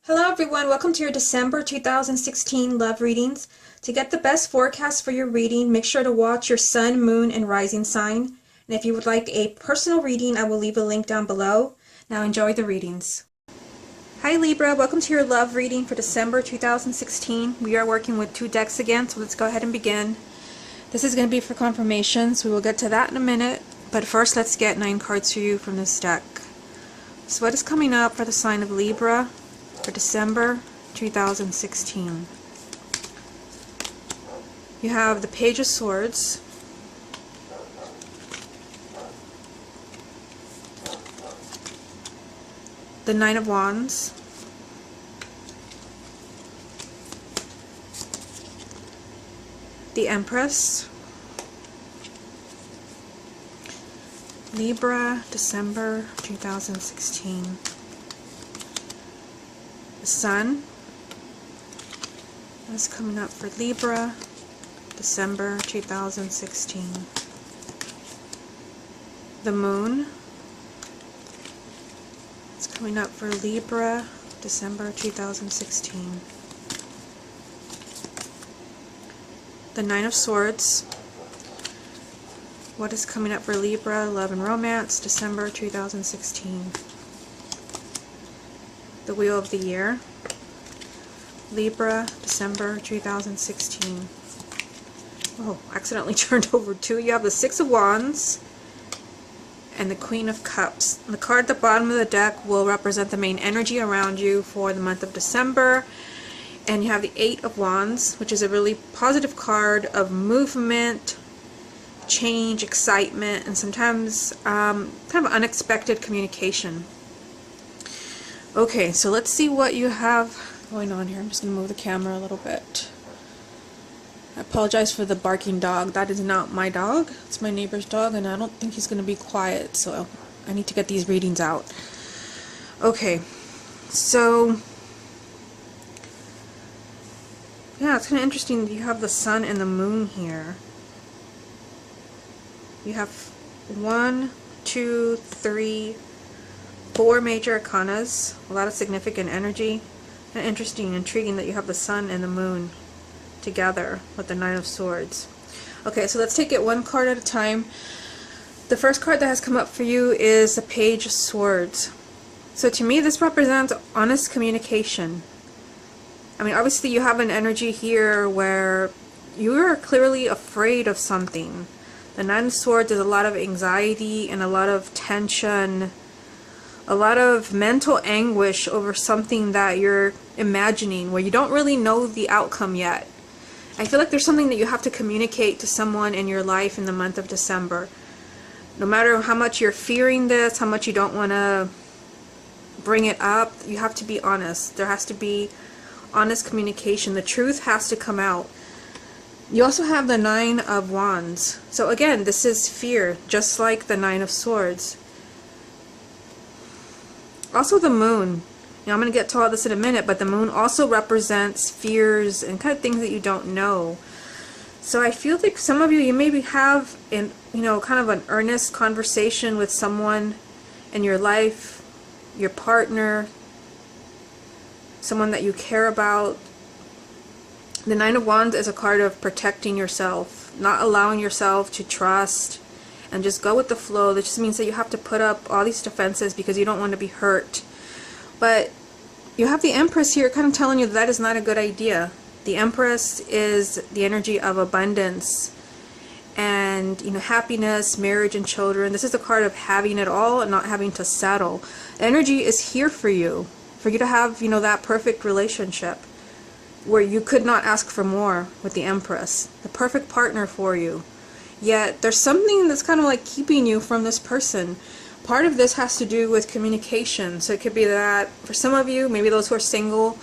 Hello everyone, welcome to your December 2016 love readings. To get the best forecast for your reading, make sure to watch your sun, moon, and rising sign. And if you would like a personal reading, I will leave a link down below. Now enjoy the readings. Hi Libra, welcome to your love reading for December 2016. We are working with two decks again, so let's go ahead and begin. This is going to be for confirmations. We will get to that in a minute, but first let's get 9 cards for you from this deck. So what is coming up for the sign of Libra for December 2016? You have the Page of Swords, the Nine of Wands, the Empress. Libra, December 2016. The Sun is coming up for Libra, December 2016. The Moon is coming up for Libra, December 2016. The Nine of Swords. What is coming up for Libra, love and romance, December 2016. The Wheel of the Year. Libra, December 2016. Oh, accidentally turned over two. You have the Six of Wands and the Queen of Cups. The card at the bottom of the deck will represent the main energy around you for the month of December. And you have the Eight of Wands, which is a really positive card of movement, change, excitement, and sometimes kind of unexpected communication. Okay, so let's see what you have going on here. I'm just going to move the camera a little bit. I apologize for the barking dog. That is not my dog. It's my neighbor's dog, and I don't think he's going to be quiet, so I need to get these readings out. Okay, so yeah, it's kind of interesting that you have the Sun and the Moon here. You have 1, 2, 3, 4 major arcanas, a lot of significant energy. And interesting, intriguing that you have the Sun and the Moon together with the Nine of Swords. Okay, so let's take it one card at a time. The first card that has come up for you is the Page of Swords. So to me, this represents honest communication. I mean, obviously you have an energy here where you are clearly afraid of something. The Nine of Swords is a lot of anxiety and a lot of tension, a lot of mental anguish over something that you're imagining where you don't really know the outcome yet. I feel like there's something that you have to communicate to someone in your life in the month of December. No matter how much you're fearing this, how much you don't want to bring it up, you have to be honest. There has to be honest communication. The truth has to come out. You also have the Nine of Wands. So again, this is fear, just like the Nine of Swords. Also the Moon. Now I'm going to get to all this in a minute, but the Moon also represents fears and kind of things that you don't know. So I feel like some of you, you maybe have kind of an earnest conversation with someone in your life, your partner, someone that you care about. The Nine of Wands is a card of protecting yourself, not allowing yourself to trust and just go with the flow. That just means that you have to put up all these defenses because you don't want to be hurt. But you have the Empress here kind of telling you that is not a good idea. The Empress is the energy of abundance and happiness, marriage, and children. This is the card of having it all and not having to settle. The energy is here for you to have that perfect relationship where you could not ask for more with the Empress. The perfect partner for you. Yet there's something that's kind of like keeping you from this person. Part of this has to do with communication. So it could be that for some of you, maybe those who are single,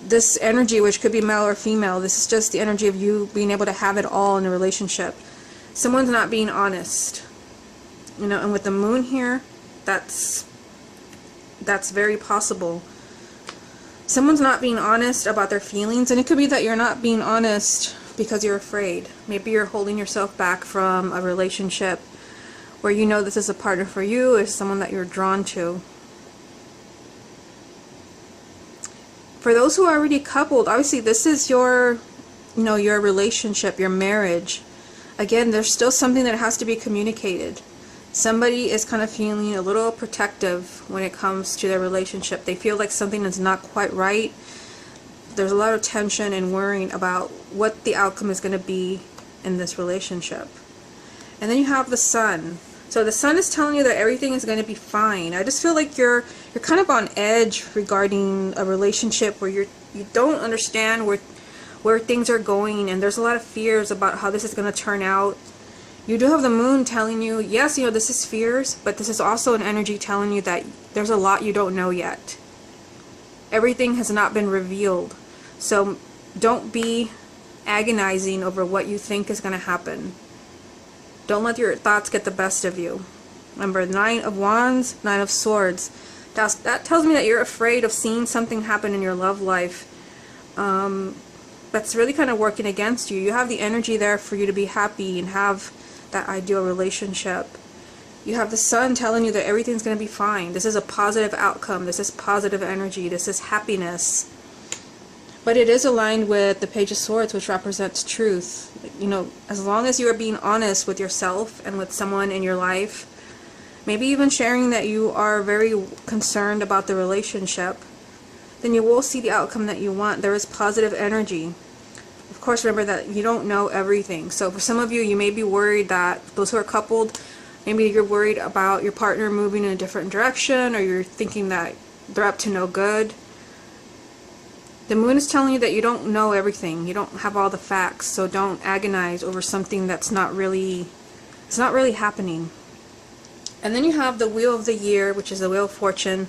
this energy, which could be male or female, this is just the energy of you being able to have it all in a relationship. Someone's not being honest. And with the Moon here, that's very possible. Someone's not being honest about their feelings, and it could be that you're not being honest because you're afraid. Maybe you're holding yourself back from a relationship where you know this is a partner for you, is someone that you're drawn to. For those who are already coupled, obviously this is your, your relationship, your marriage. Again, there's still something that has to be communicated. Somebody is kind of feeling a little protective when it comes to their relationship. They feel like something is not quite right. There's a lot of tension and worrying about what the outcome is going to be in this relationship. And then you have the Sun. So the Sun is telling you that everything is going to be fine. I just feel like you're kind of on edge regarding a relationship where you don't understand where things are going, and there's a lot of fears about how this is going to turn out. You do have the Moon telling you, yes, this is fears, but this is also an energy telling you that there's a lot you don't know yet. Everything has not been revealed. So don't be agonizing over what you think is going to happen. Don't let your thoughts get the best of you. Remember, 9 of Wands, 9 of Swords. That tells me that you're afraid of seeing something happen in your love life. That's really kind of working against you. You have the energy there for you to be happy and have that ideal relationship. You have the Sun telling you that everything's going to be fine. This is a positive outcome. This is positive energy. This is happiness. But it is aligned with the Page of Swords, which represents truth. As long as you are being honest with yourself and with someone in your life, maybe even sharing that you are very concerned about the relationship, then you will see the outcome that you want. There is positive energy. Of course, remember that you don't know everything. So for some of you, you may be worried that, those who are coupled, maybe you're worried about your partner moving in a different direction, or you're thinking that they're up to no good. The Moon is telling you that you don't know everything. You don't have all the facts, so don't agonize over something that's not really happening. And then you have the Wheel of the Year, which is the Wheel of Fortune.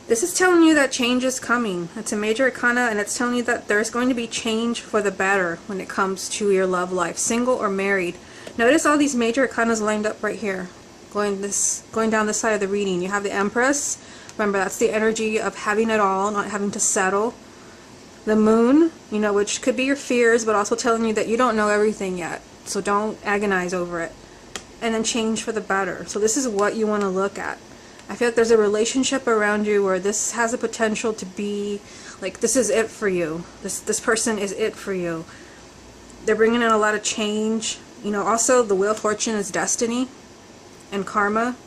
This is telling you that change is coming. It's a major arcana, and it's telling you that there's going to be change for the better when it comes to your love life, single or married. Notice all these major arcanas lined up right here, going down this side of the reading. You have the Empress. Remember, that's the energy of having it all, not having to settle. The Moon, which could be your fears, but also telling you that you don't know everything yet, so don't agonize over it. And then change for the better. So this is what you want to look at. I feel like there's a relationship around you where this has the potential to be like, this is it for you. This person is it for you. They're bringing in a lot of change. Also the Wheel of Fortune is destiny and karma.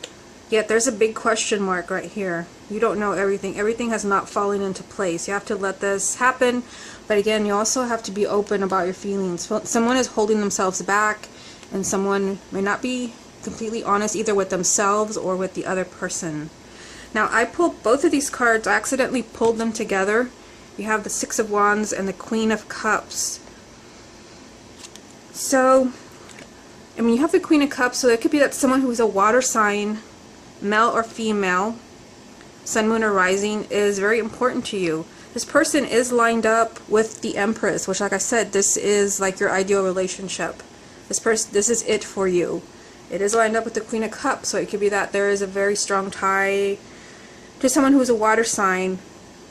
Yet there's a big question mark right here. You don't know everything. Everything has not fallen into place. You have to let this happen. But again, you also have to be open about your feelings. Someone is holding themselves back, and someone may not be completely honest either with themselves or with the other person. Now, I pulled both of these cards. I accidentally pulled them together. You have the Six of Wands and the Queen of Cups. So, you have the Queen of Cups, so it could be that someone who is a water sign, male or female, Sun, Moon, or Rising, is very important to you. This person is lined up with the Empress, which, like I said, this is like your ideal relationship. This is it for you. It is lined up with the Queen of Cups, so it could be that there is a very strong tie to someone who is a water sign,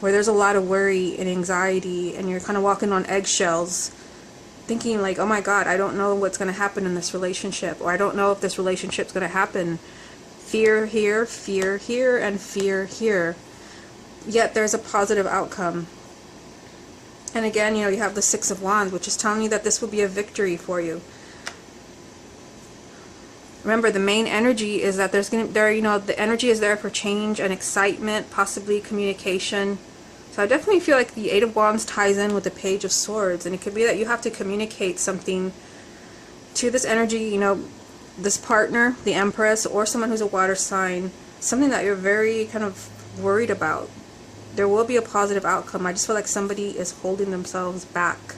where there's a lot of worry and anxiety, and you're kind of walking on eggshells, thinking like, oh my God, I don't know what's going to happen in this relationship, or I don't know if this relationship's going to happen. Fear here, and fear here. Yet there's a positive outcome. And again, you have the Six of Wands, which is telling you that this will be a victory for you. Remember, the main energy is that the energy is there for change and excitement, possibly communication. So I definitely feel like the Eight of Wands ties in with the Page of Swords, and it could be that you have to communicate something to this energy, this partner, the Empress, or someone who's a water sign, something that you're very kind of worried about. There will be a positive outcome. I just feel like somebody is holding themselves back.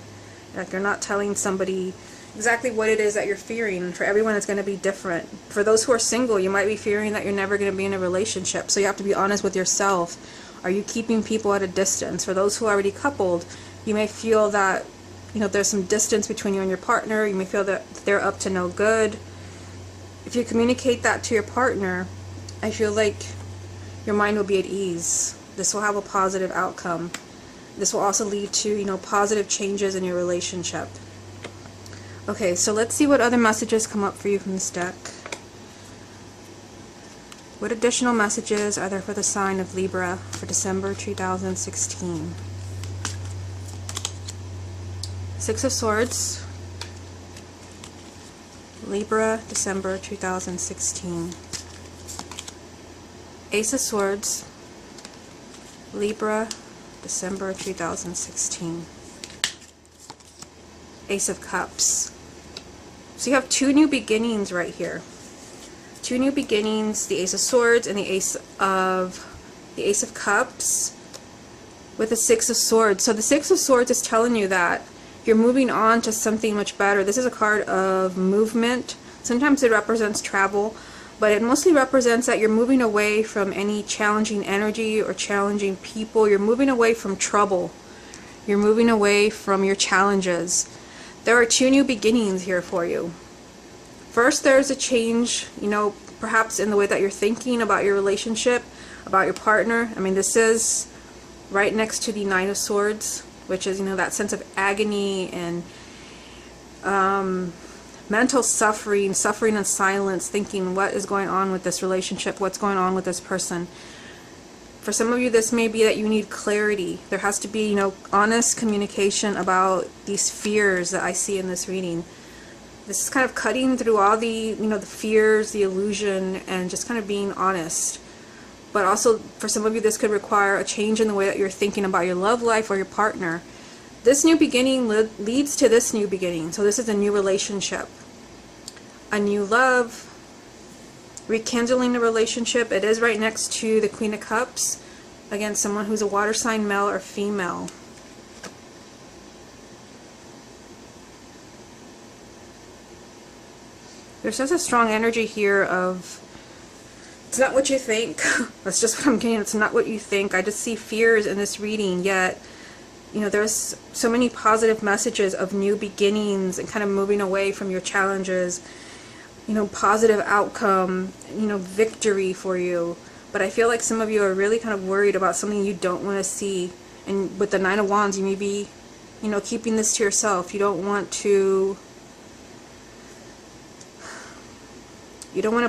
Like you're not telling somebody exactly what it is that you're fearing. And for everyone, it's going to be different. For those who are single, you might be fearing that you're never going to be in a relationship. So you have to be honest with yourself. Are you keeping people at a distance? For those who are already coupled, you may feel that there's some distance between you and your partner. You may feel that they're up to no good. If you communicate that to your partner, I feel like your mind will be at ease. This will have a positive outcome. This will also lead to, positive changes in your relationship. Okay, so let's see what other messages come up for you from this deck. What additional messages are there for the sign of Libra for December 2016? Six of Swords, Libra, December 2016. Ace of Swords, Libra, December 2016. Ace of Cups. So you have two new beginnings right here. Two new beginnings, the Ace of Swords and the Ace of Cups with the Six of Swords. So the Six of Swords is telling you that you're moving on to something much better. This is a card of movement. Sometimes it represents travel, but it mostly represents that you're moving away from any challenging energy or challenging people. You're moving away from trouble. You're moving away from your challenges. There are two new beginnings here for you. First, there's a change, you know, perhaps in the way that you're thinking about your relationship, about your partner. I mean, this is right next to the Nine of Swords, which is, you know, that sense of agony and mental suffering, suffering in silence, thinking what is going on with this relationship, what's going on with this person. For some of you, this may be that you need clarity. There has to be, you know, honest communication about these fears that I see in this reading. This is kind of cutting through all the, you know, the fears, the illusion, and just kind of being honest. But also, for some of you, this could require a change in the way that you're thinking about your love life or your partner. This new beginning leads to this new beginning. So this is a new relationship, a new love, rekindling the relationship. It is right next to the Queen of Cups. Again, someone who's a water sign, male or female. There's such a strong energy here of, it's not what you think. That's just what I'm getting. It's not what you think. I just see fears in this reading, yet, you know, there's so many positive messages of new beginnings and kind of moving away from your challenges, you know, positive outcome, you know, victory for you. But I feel like some of you are really kind of worried about something you don't want to see. And with the Nine of Wands, you may be, you know, keeping this to yourself. You don't want to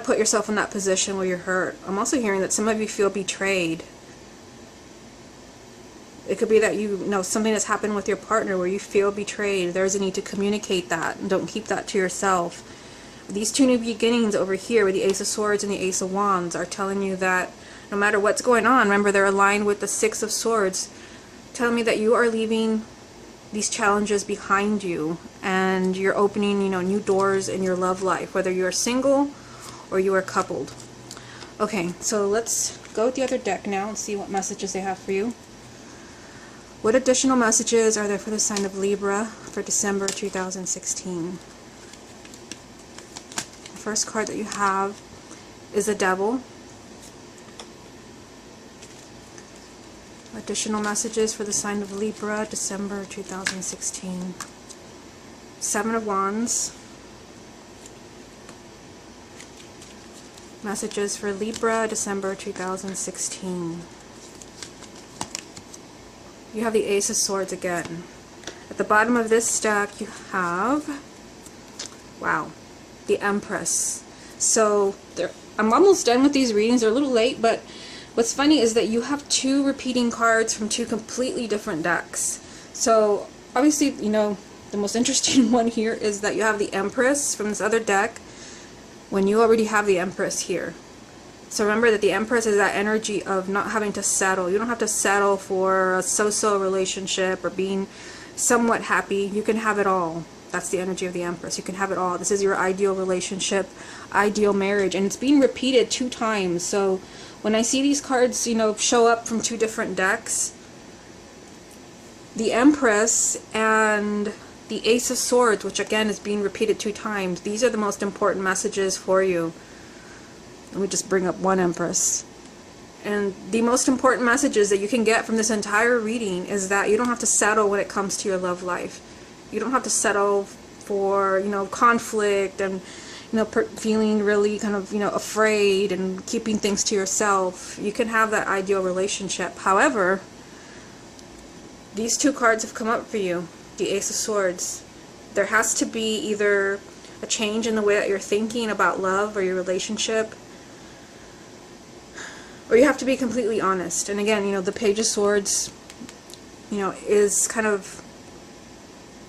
put yourself in that position where you're hurt. I'm also hearing that some of you feel betrayed. It could be that you know something has happened with your partner where you feel betrayed. There's a need to communicate that, and don't keep that to yourself. These two new beginnings over here with the Ace of Swords and the Ace of Wands are telling you that no matter what's going on, remember they're aligned with the Six of Swords, telling me that you are leaving these challenges behind you and you're opening, you know, new doors in your love life, whether you're single or you are coupled. Okay, so let's go with the other deck now and see what messages they have for you. What additional messages are there for the sign of Libra for December 2016? The first card that you have is the Devil. Additional messages for the sign of Libra, December 2016. Seven of Wands. Messages for Libra, December 2016. You have the Ace of Swords again. At the bottom of this deck, you have, wow, the Empress. So I'm almost done with these readings. They're a little late, but what's funny is that you have two repeating cards from two completely different decks. So obviously, you know, the most interesting one here is that you have the Empress from this other deck when you already have the Empress here. So remember that the Empress is that energy of not having to settle. You don't have to settle for a so-so relationship or being somewhat happy. You can have it all. That's the energy of the Empress. You can have it all. This is your ideal relationship, ideal marriage, and it's being repeated 2 times. So when I see these cards, you know, show up from 2 different decks, the Empress and the Ace of Swords, which again is being repeated 2 times, these are the most important messages for you. Let me just bring up one Empress. And the most important messages that you can get from this entire reading is that you don't have to settle when it comes to your love life. You don't have to settle for, you know, conflict and, you know, feeling really kind of, you know, afraid and keeping things to yourself. You can have that ideal relationship. However, these 2 cards have come up for you. The Ace of Swords. There has to be either a change in the way that you're thinking about love or your relationship, or you have to be completely honest. And again, you know, the Page of Swords, you know, is kind of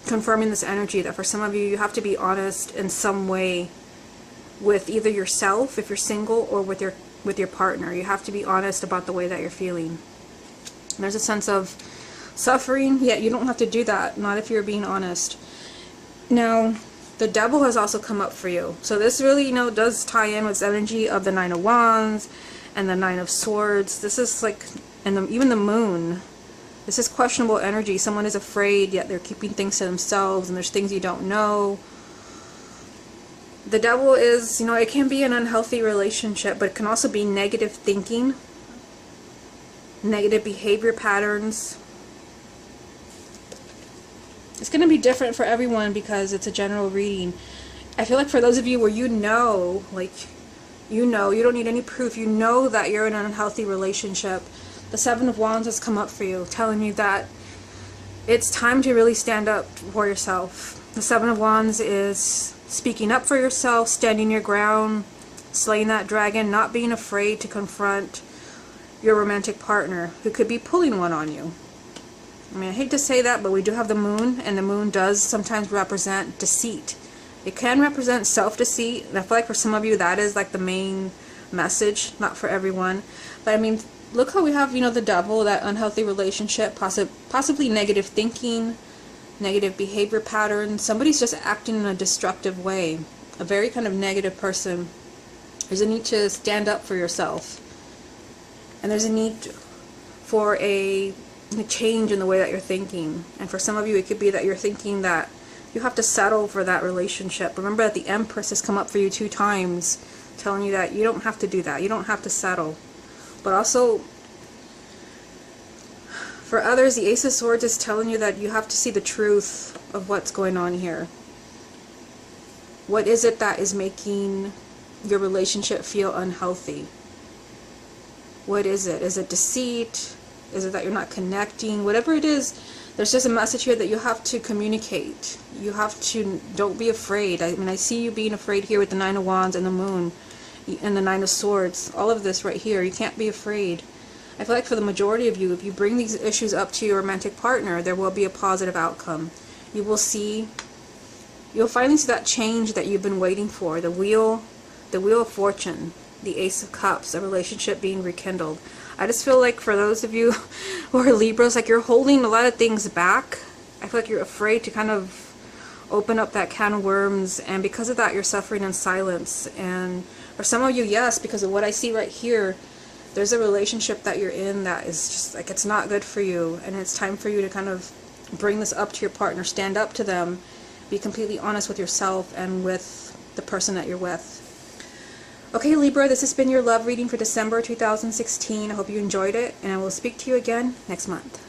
confirming this energy that for some of you, you have to be honest in some way with either yourself, if you're single, or with your partner. You have to be honest about the way that you're feeling. And there's a sense of suffering, yet you don't have to do that, not if you're being honest. Now, the devil has also come up for you. So this really, you know, does tie in with the energy of the Nine of Wands and the Nine of Swords. This is like, and even the moon. This is questionable energy. Someone is afraid, yet they're keeping things to themselves, and there's things you don't know. The devil is, you know, it can be an unhealthy relationship, but it can also be negative thinking, negative behavior patterns. It's going to be different for everyone because it's a general reading. I feel like for those of you where you know, you don't need any proof, you know that you're in an unhealthy relationship, the Seven of Wands has come up for you, telling you that it's time to really stand up for yourself. The Seven of Wands is speaking up for yourself, standing your ground, slaying that dragon, not being afraid to confront your romantic partner who could be pulling one on you. I mean, I hate to say that, but we do have the moon, and the moon does sometimes represent deceit. It can represent self-deceit, and I feel like for some of you that is like the main message, not for everyone. But I mean, look how we have, you know, the devil, that unhealthy relationship, possibly negative thinking, negative behavior patterns. Somebody's just acting in a destructive way, a very kind of negative person. There's a need to stand up for yourself, and there's a need for a change in the way that you're thinking. And for some of you, it could be that you're thinking that you have to settle for that relationship. Remember that the Empress has come up for you 2 times, telling you that you don't have to do that, you don't have to settle. But also, for others, the Ace of Swords is telling you that you have to see the truth of what's going on here. What is it that is making your relationship feel unhealthy? What is it? Is it deceit? Is it that you're not connecting? Whatever it is, there's just a message here that you have to communicate. You have to, don't be afraid. I mean, I see you being afraid here with the Nine of Wands and the moon and the Nine of Swords. All of this right here, you can't be afraid. I feel like for the majority of you, if you bring these issues up to your romantic partner, there will be a positive outcome. You will see, you'll finally see that change that you've been waiting for. The Wheel of Fortune, the Ace of Cups, a relationship being rekindled. I just feel like for those of you who are Libras, like you're holding a lot of things back. I feel like you're afraid to kind of open up that can of worms, and because of that, you're suffering in silence. And for some of you, yes, because of what I see right here, there's a relationship that you're in that is just like, it's not good for you, and it's time for you to kind of bring this up to your partner, stand up to them, be completely honest with yourself and with the person that you're with. Okay, Libra, this has been your love reading for December 2016. I hope you enjoyed it, and I will speak to you again next month.